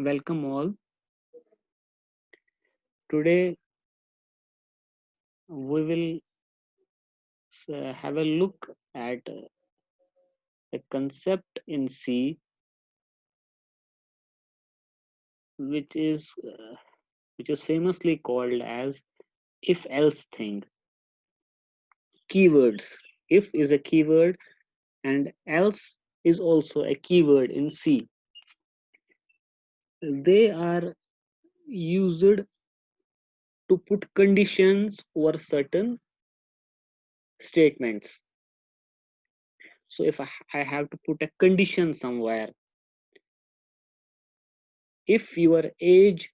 Welcome all. Today we will have a look at a concept in C, which is uh, which is famously called as if-else thing. Keywords. If is a keyword, and else is also a keyword in C. They are used to put conditions over certain statements. So if I have to put a condition somewhere, if your age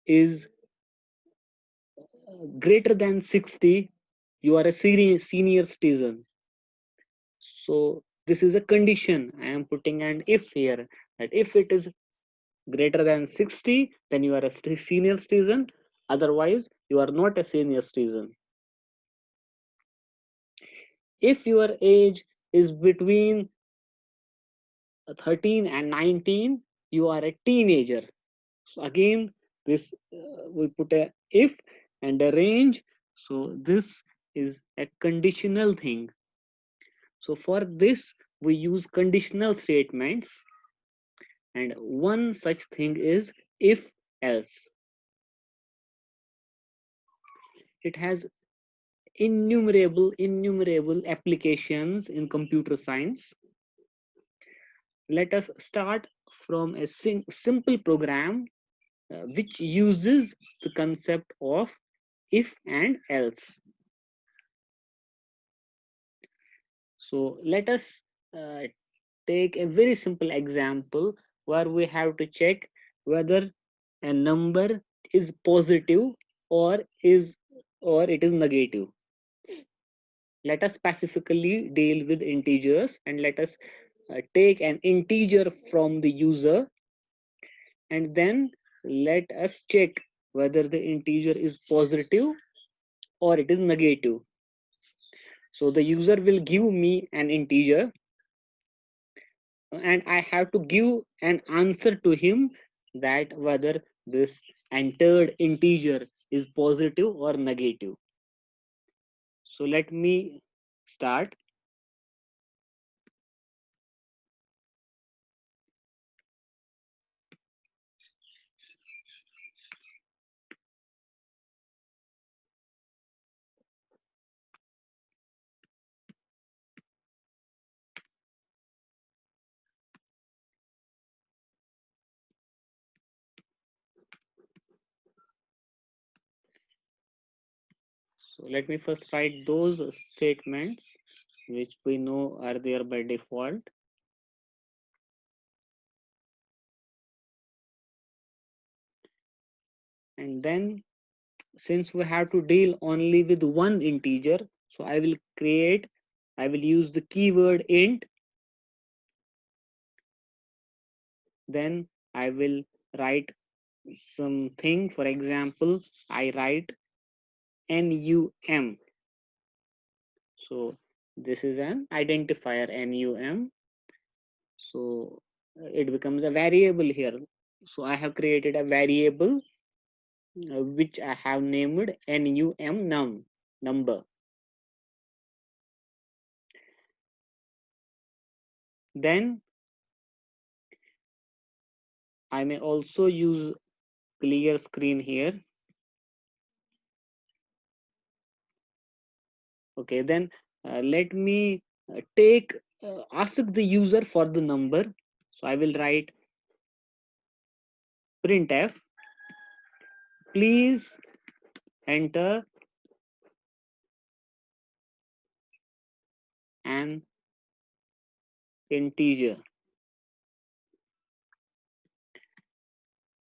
is greater than 60, you are a senior citizen. So this is a condition. I am putting an if here, that if it is greater than 60, then you are a senior citizen. Otherwise, you are not a senior citizen. If your age is between 13 and 19, you are a teenager. So again, this we put a if and a range. So this is a conditional thing. So for this, we use conditional statements, and one such thing is if else. It has innumerable applications in computer science. Let us start from a simple program which uses the concept of if and else. So let us uh, take a very simple example where we have to check whether a number is positive or is or it is negative. Let us specifically deal with integers, and let us take an integer from the user, and then let us check whether the integer is positive or it is negative. So the user will give me an integer, and I have to give an answer to him that whether this entered integer is positive or negative. So let me start. So let me first write those statements which we know are there by default. And then, since we have to deal only with one integer, so I will use the keyword int. Then I will write something. For example, I write num. So this is an identifier num. So it becomes a variable here. So I have created a variable which I have named num number. Then I may also use clear screen here. Okay, then let me take ask the user for the number. So I will write printf, please enter an integer.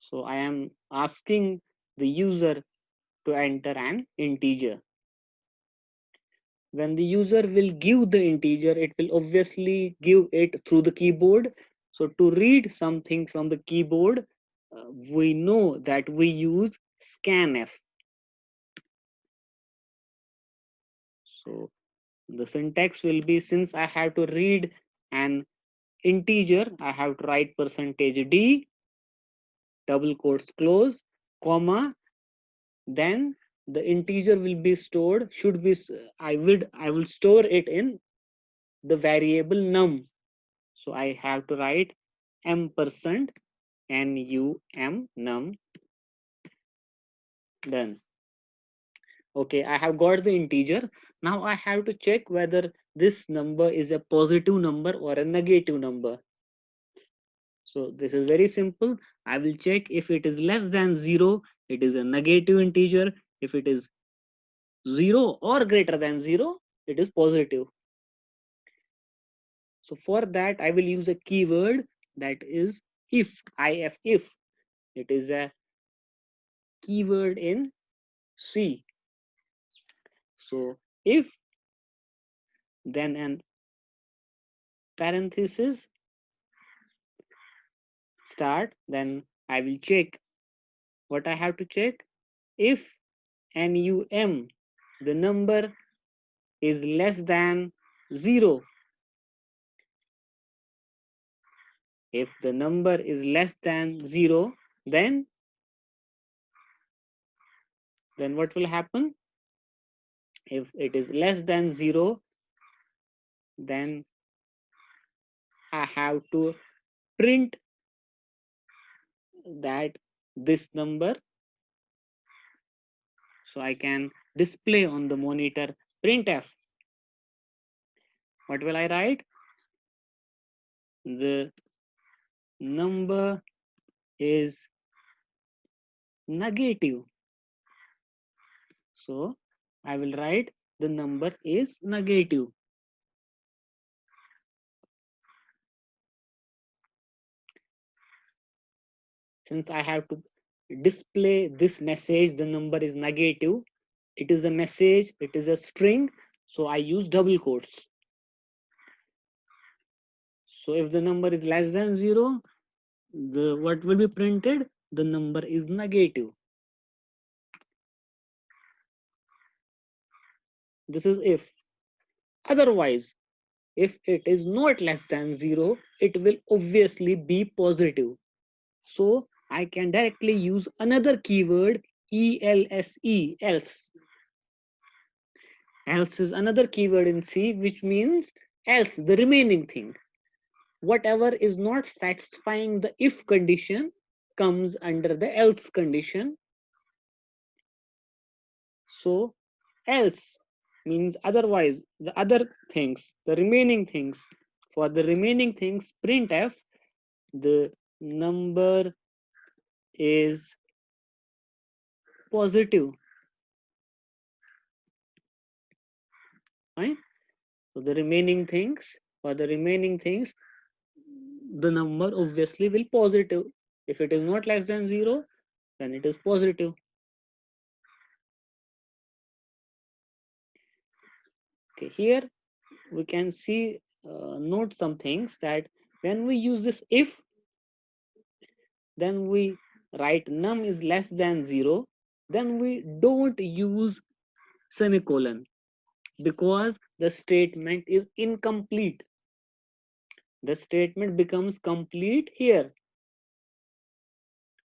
So I am asking the user to enter an integer. When the user will give the integer, it will obviously give it through the keyboard. So to read something from the keyboard, we know that we use scanf. So the syntax will be, since I have to read an integer, I have to write %d, double quotes close, comma, then the integer will be stored, should be, I will store it in the variable num. So I have to write ampersand num, done. Okay, I have got the integer. Now I have to check whether this number is a positive number or a negative number. So this is very simple. I will check if it is less than 0, it is a negative integer. If it is 0 or greater than 0, it is positive. So for that, I will use a keyword, that is if, if. It is a keyword in C. So if, then an parenthesis, start, then I will check what I have to check. If num, the number is less than 0, if the number is less than 0, then what will happen? If it is less than 0, then I have to print that this number, so I can display on the monitor printf. What will I write? The number is negative. So I will write the number is negative. Since I have to display this message, the number is negative, it is a message, it is a string, so I use double quotes. So if the number is less than 0, the what will be printed? The number is negative. This is if. Otherwise, if it is not less than 0, it will obviously be positive. So I can directly use another keyword, else, else. Else is another keyword in C, which means else, the remaining thing. Whatever is not satisfying the if condition comes under the else condition. So else means otherwise, the other things, the remaining things. For the remaining things, printf, the number is positive. Right? So the remaining things, for the remaining things, the number obviously will positive. If it is not less than 0, then it is positive. Okay, here we can see, note some things, that when we use this if, then we write num is less than 0, then we don't use semicolon, because the statement is incomplete. The statement becomes complete here.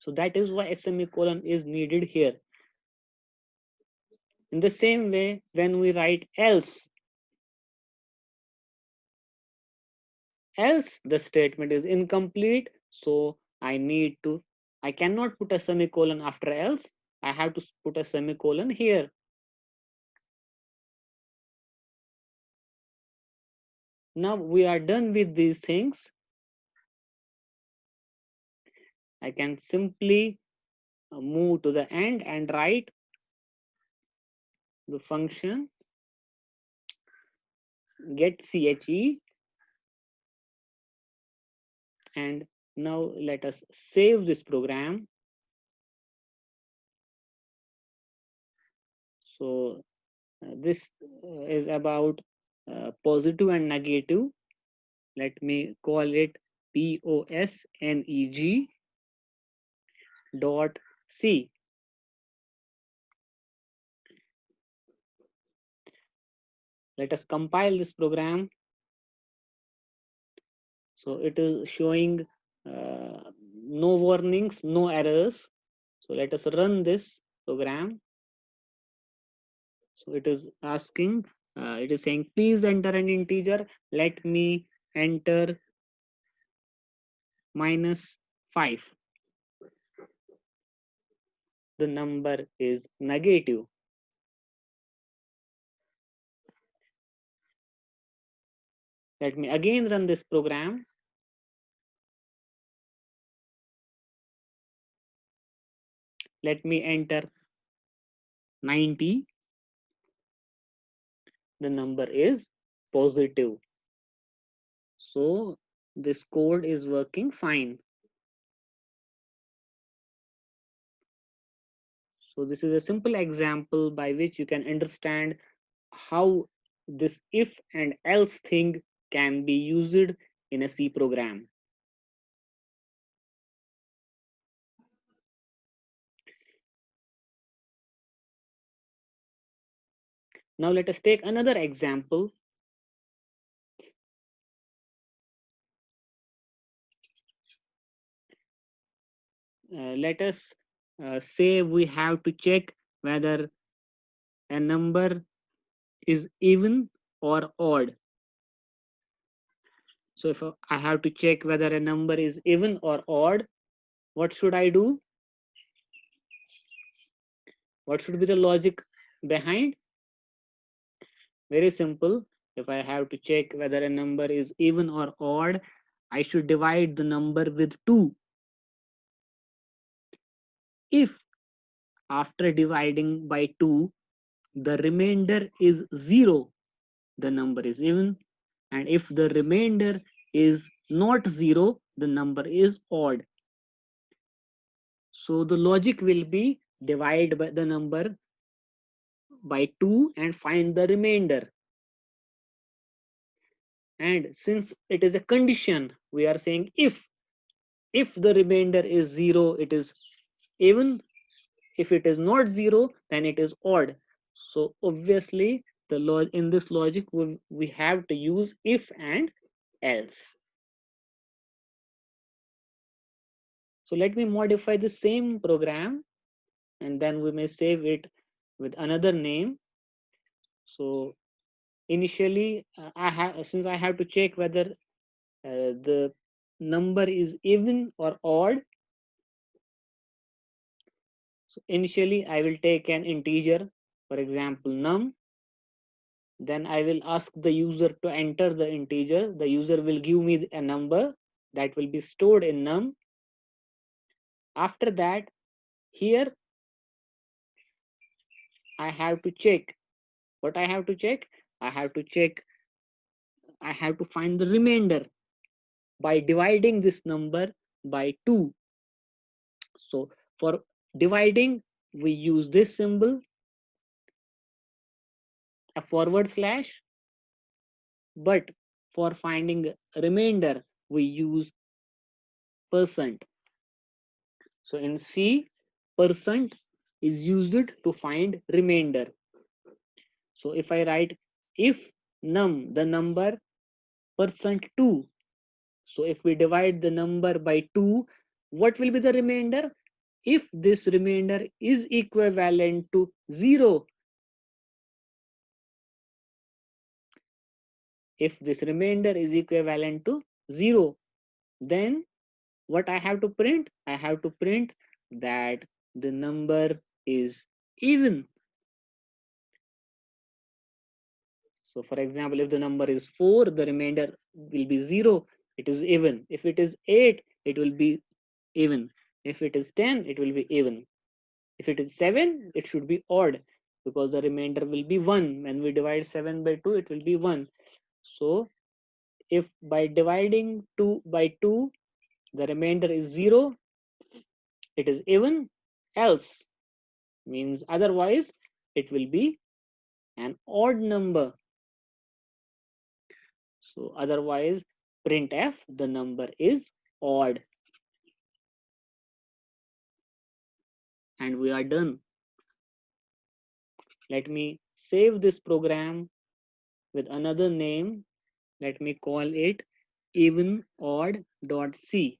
So that is why a semicolon is needed here. In the same way, when we write else, the statement is incomplete, so I cannot put a semicolon after else. I have to put a semicolon here. Now we are done with these things. I can simply move to the end and write the function get che, and now let us save this program. So this is about positive and negative. Let me call it posneg dot c. Let us compile this program. So it is showing no warnings, no errors. So let us run this program. So it is asking, it is saying, please enter an integer. Let me enter -5. The number is negative. Let me again run this program. Let me enter 90. The number is positive. So this code is working fine. So this is a simple example by which you can understand how this if and else thing can be used in a C program. Now let us take another example. Let us say we have to check whether a number is even or odd. So if I have to check whether a number is even or odd, what should I do? What should be the logic behind? Very simple. If I have to check whether a number is even or odd, I should divide the number with 2. If after dividing by 2, the remainder is 0, the number is even. And if the remainder is not 0, the number is odd. So the logic will be divide by the number by 2 and find the remainder. And since it is a condition, we are saying if the remainder is 0, it is even. If it is not 0, then it is odd. So obviously in this logic we have to use if and else. So let me modify the same program, and then we may save it with another name. So initially since I have to check whether the number is even or odd. So initially I will take an integer, for example num. Then I will ask the user to enter the integer. The user will give me a number that will be stored in num. After that, here I have to check. What I have to check? I have to check, I have to find the remainder by dividing this number by 2. So for dividing, we use this symbol, a forward slash. But for finding remainder, we use percent. So in C, percent is used to find remainder. So if I write if num, the number %2. So if we divide the number by 2, what will be the remainder? If this remainder is equivalent to 0, if this remainder is equivalent to 0, then what I have to print? I have to print that the number is even. So for example, if the number is 4, the remainder will be 0, it is even. If it is 8, it will be even. If it is 10, it will be even. If it is 7, it should be odd because the remainder will be 1. When we divide 7 by 2, it will be 1. So if by dividing 2 by 2, the remainder is 0, it is even. Else means otherwise, it will be an odd number. So otherwise, printf, the number is odd. And we are done. Let me save this program with another name. Let me call it even odd.c.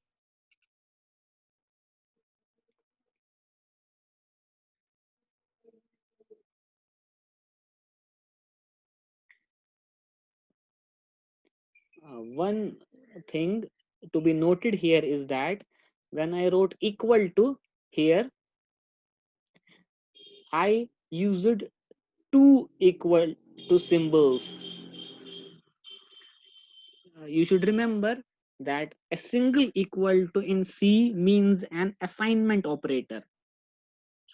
One thing to be noted here is that when I wrote equal to here, I used two equal to symbols. You should remember that a single equal to in C means an assignment operator.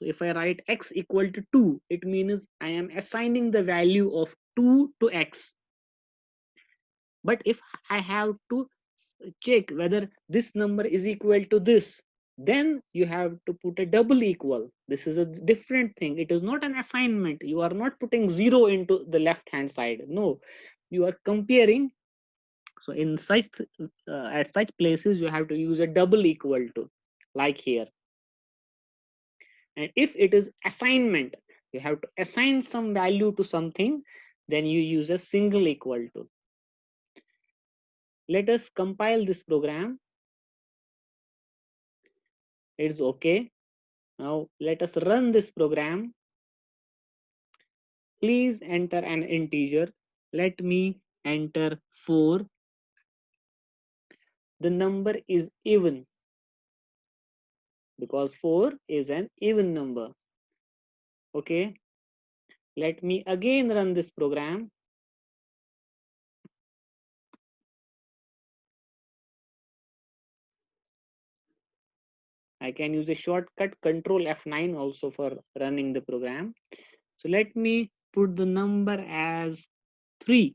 So if I write x equal to 2, it means I am assigning the value of 2 to x. But if I have to check whether this number is equal to this, then you have to put a double equal. This is a different thing. It is not an assignment. You are not putting 0 into the left hand side. No, you are comparing. So in such at such places you have to use a double equal to, like here. And if it is assignment, you have to assign some value to something, then you use a single equal to. Let us compile this program. It's okay. Now let us run this program. Please enter an integer. Let me enter 4. The number is even because 4 is an even number. Okay. Let me again run this program. I can use a shortcut Control F9 also for running the program. So let me put the number as 3.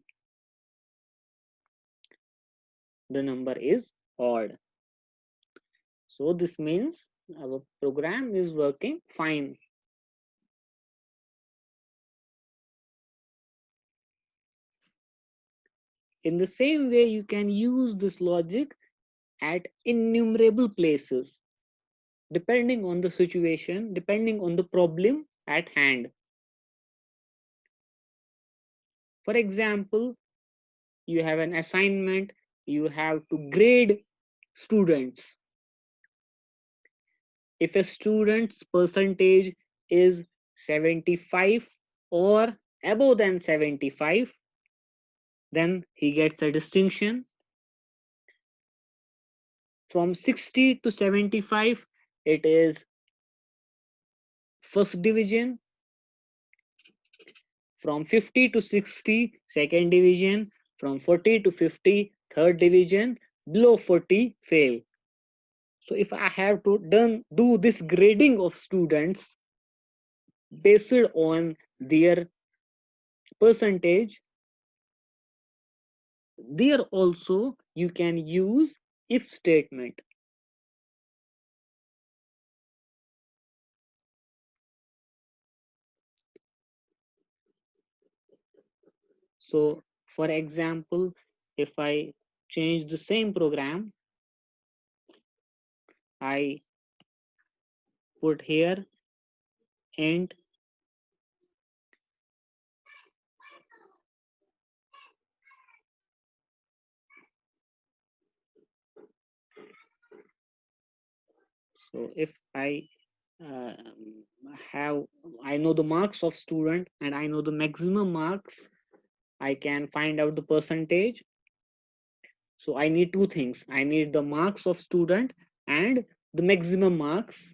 The number is odd. So this means our program is working fine. In the same way, you can use this logic at innumerable places, depending on the situation, depending on the problem at hand. For example, you have an assignment, you have to grade students. If a student's percentage is 75 or above than 75, then he gets a distinction. From 60 to 75, it is first division. From 50 to 60, second division. From 40 to 50, third division. Below 40, fail. So if I have to do this grading of students based on their percentage, there also you can use if statement. So for example, if I change the same program, I put here int so if I uh, have I know the marks of student and I know the maximum marks, I can find out the percentage. So I need two things. I need the marks of student and the maximum marks.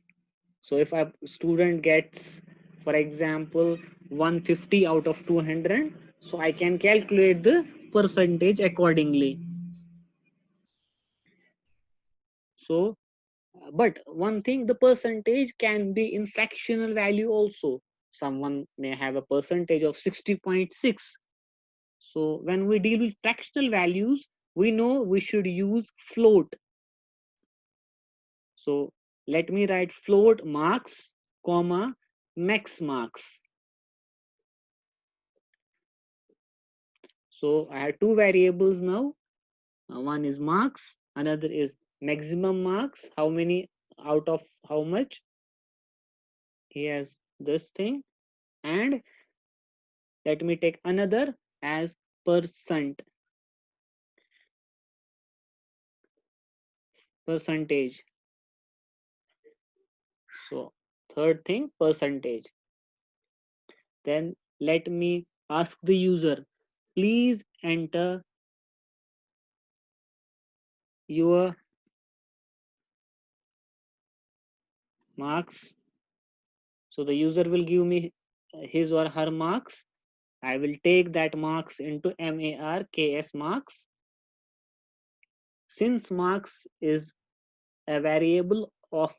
So if a student gets, for example, 150 out of 200, so I can calculate the percentage accordingly. So, but one thing, the percentage can be in fractional value also. Someone may have a percentage of 60.6. So when we deal with fractional values, we know we should use float. So let me write float marks, comma, max marks. So I have two variables now. One is marks, another is maximum marks. How many out of how much? He has this thing. And let me take another as percentage. So third thing, percentage. Then let me ask the user, please enter your marks. So the user will give me his or her marks. I will take that marks into marks marks. Since marks is a variable of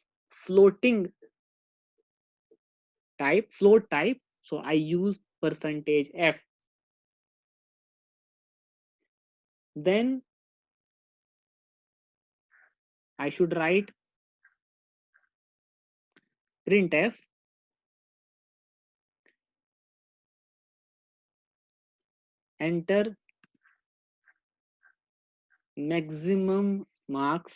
floating float type, so I use percentage f. Then I should write printf enter maximum marks.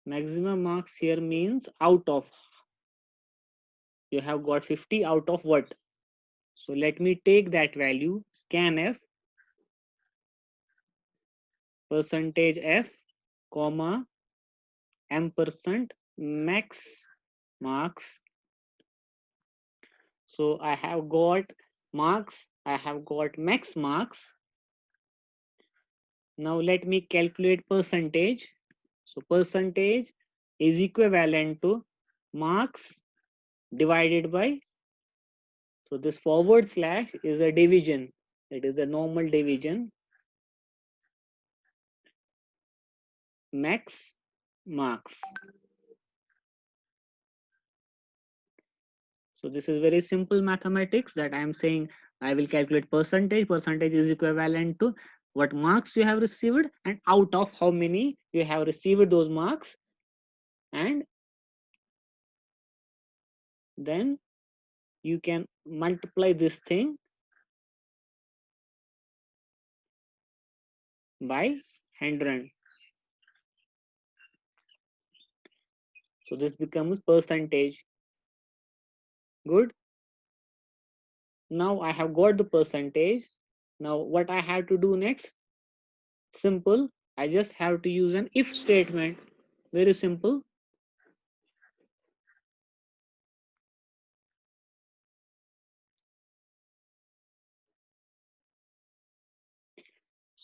Maximum marks here means out of, you have got 50 out of what. So let me take that value, scanf percentage f comma ampersand max marks. So I have got marks, I have got max marks. Now let me calculate percentage. So percentage is equivalent to marks divided by, so this forward slash is a division. It is a normal division, max marks. So this is very simple mathematics that I am saying. I will calculate percentage. Percentage is equivalent to what marks you have received and out of how many you have received those marks, and then you can multiply this thing by 100. So this becomes percentage. Good. Now I have got the percentage. Now what I have to do next? Simple. I just have to use an if statement. Very simple.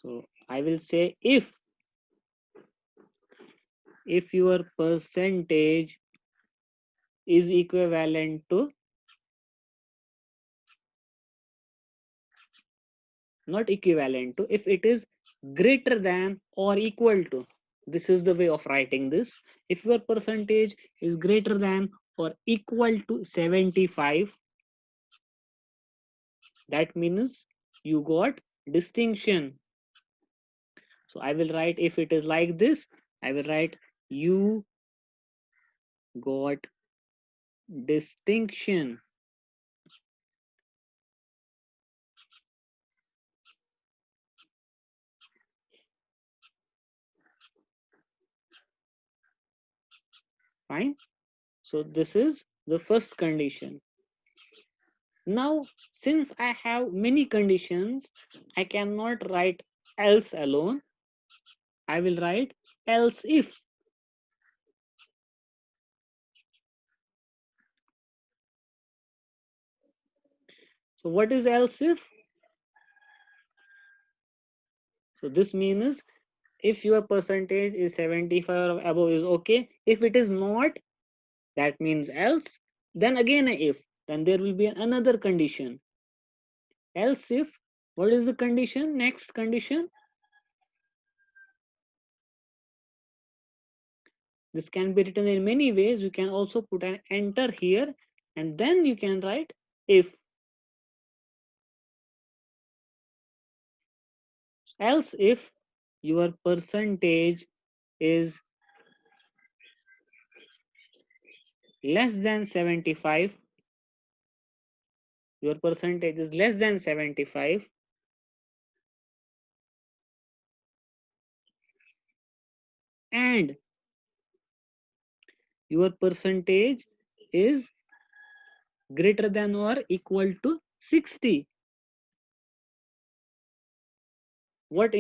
So I will say if your percentage is equivalent to, not equivalent to, if it is greater than or equal to, this is the way of writing this. If your percentage is greater than or equal to 75, that means you got distinction. So I will write, if it is like this, I will write you got distinction. Fine. So this is the first condition. Now, since I have many conditions, I cannot write else alone. I will write else if. So what is else if? So this means if your percentage is 75 or above is okay. If it is not, that means else. Then again a if. Then there will be another condition. Else if, what is the condition? Next condition. This can be written in many ways. You can also put an enter here and then you can write if. Else if your percentage is less than 75, your percentage is less than 75, and your percentage is greater than or equal to 60, what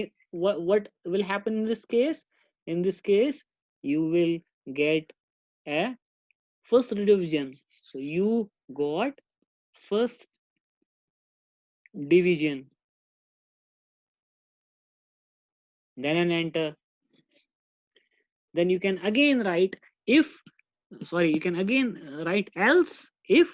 will happen in this case? In this case you will get a first division. So you got first division. then an enter. Then you can again write if, sorry, you can again write else if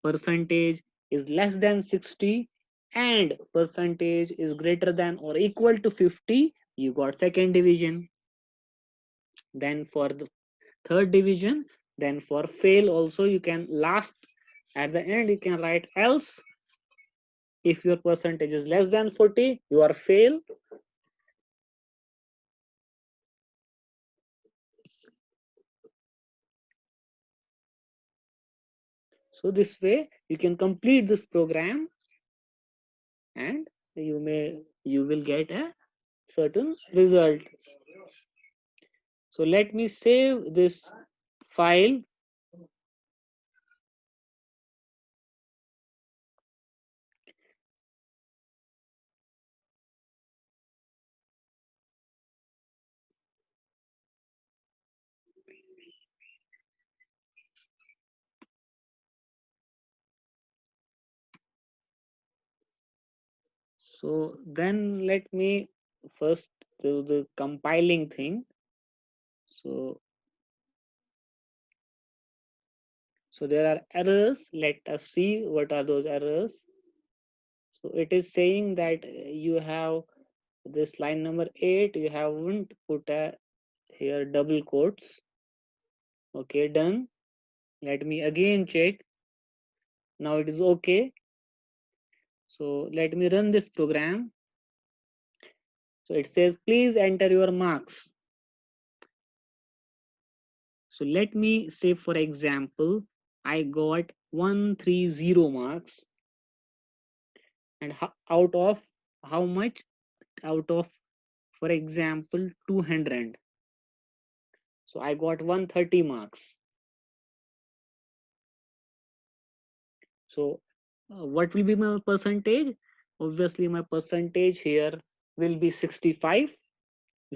percentage is less than 60 and percentage is greater than or equal to 50, you got second division. Then for the third division, then for fail also you can last at the end you can write else if your percentage is less than 40, you are fail. So this way you can complete this program and you will get a certain result. So let me save this file. So then let me first do the compiling thing. So there are errors. Let us see what are those errors. So it is saying that you have this line number 8, you haven't put a here double quotes. Okay, done. Let me again check. Now it is okay. So let me run this program. So it says, please enter your marks. So let me say, for example, I got 130 marks, and out of how much? Out of, for example, 200. So I got 130 marks. So what will be my percentage? Obviously, my percentage here will be 65,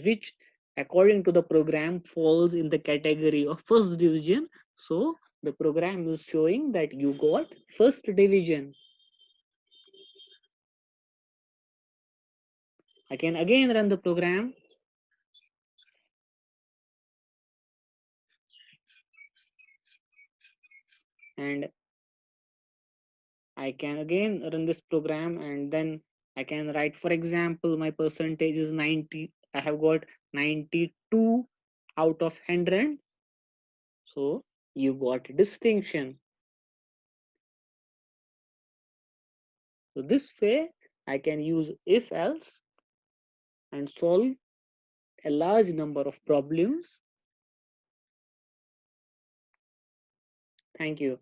which according to the program falls in the category of first division. So the program is showing that you got first division. I can again run the program. And I can again run this program, and then I can write, for example, my percentage is 90. I have got 92 out of 100. So you got distinction. So this way I can use if else and solve a large number of problems. Thank you.